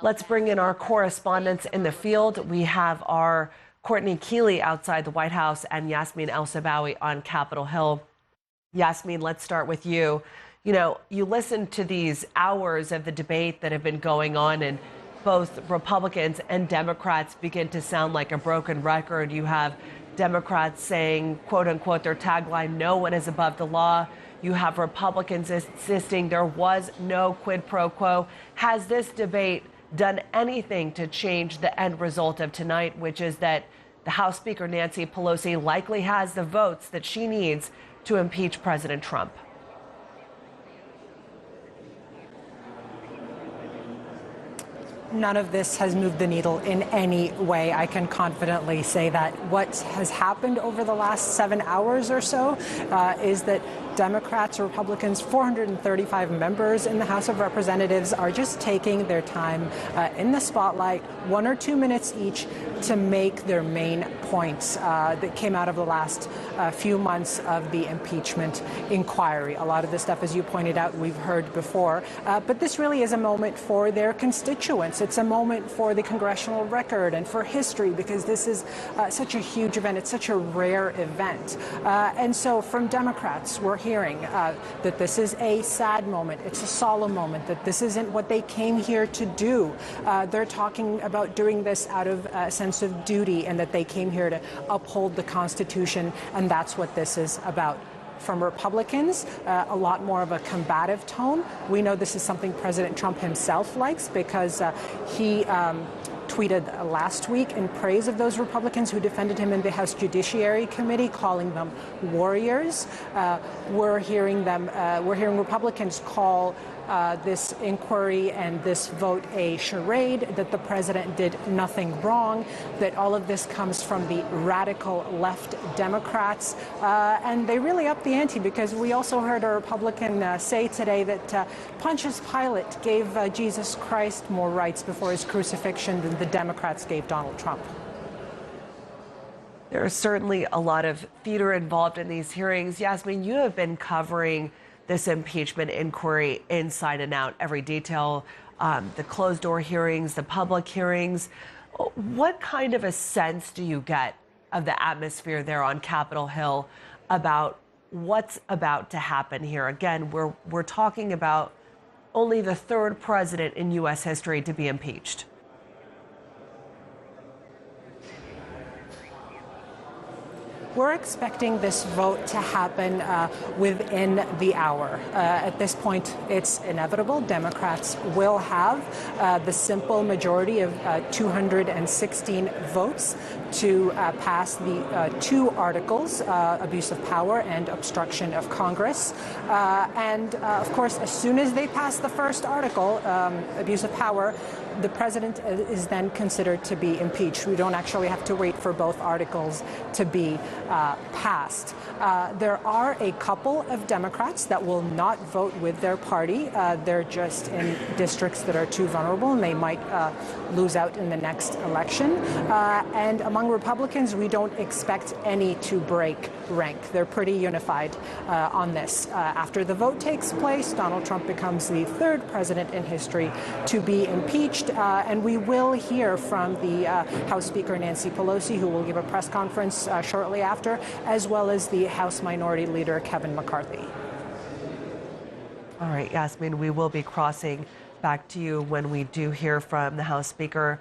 Let's bring in our correspondents in the field. We have our Courtney Keeley outside the White House and Yasmine El-Sabawi on Capitol Hill. Yasmine, let's start with you. You know, you listen to these hours of the debate that have been going on, and both Republicans and Democrats begin to sound like a broken record. You have Democrats saying, quote unquote, their tagline, no one is above the law. You have Republicans insisting there was no quid pro quo. Has this debate done anything to change the end result of tonight, which is that the House Speaker Nancy Pelosi likely has the votes that she needs to impeach President Trump? None of this has moved the needle in any way. I can confidently say that what has happened over the last 7 hours or so is that Democrats, Republicans, 435 members in the House of Representatives are just taking their time in the spotlight, 1 or 2 minutes each, to make their main points that came out of the last few months of the impeachment inquiry. A lot of this stuff, as you pointed out, we've heard before. But this really is a moment for their constituents. It's a moment for the congressional record and for history, because this is such a huge event. It's such a rare event. And so from Democrats, we're hearing that this is a sad moment. It's a solemn moment, that this isn't what they came here to do. They're talking about doing this out of a sense of duty, and that they came here to uphold the Constitution, and that's what this is about. From Republicans, a lot more of a combative tone. We know this is something President Trump himself likes, because he tweeted last week in praise of those Republicans who defended him in the House Judiciary Committee, calling them warriors. We're hearing Republicans call this inquiry and this vote a charade, that the president did nothing wrong, that all of this comes from the radical left Democrats. And they really upped the ante, because we also heard a Republican say today that Pontius Pilate gave Jesus Christ more rights before his crucifixion than the Democrats gave Donald Trump. There is certainly a lot of theater involved in these hearings. Yasmine, you have been covering this impeachment inquiry inside and out, every detail, the closed-door hearings, the public hearings. What kind of a sense do you get of the atmosphere there on Capitol Hill about what's about to happen here? Again, we're talking about only the third president in U.S. history to be impeached. We're expecting this vote to happen within the hour. At this point, it's inevitable. Democrats will have the simple majority of 216 votes to pass the 2 articles, abuse of power and obstruction of Congress. Of course, as soon as they pass the first article, abuse of power, the president is then considered to be impeached. We don't actually have to wait for both articles to be passed. There are a couple of Democrats that will not vote with their party. They're just in districts that are too vulnerable, and they might lose out in the next election. And among Republicans, we don't expect any to break rank. They're pretty unified on this. After the vote takes place, Donald Trump becomes the third president in history to be impeached. And we will hear from the House Speaker Nancy Pelosi, who will give a press conference shortly after, as well as the House Minority Leader Kevin McCarthy. All right, Yasmine, we will be crossing back to you when we do hear from the House Speaker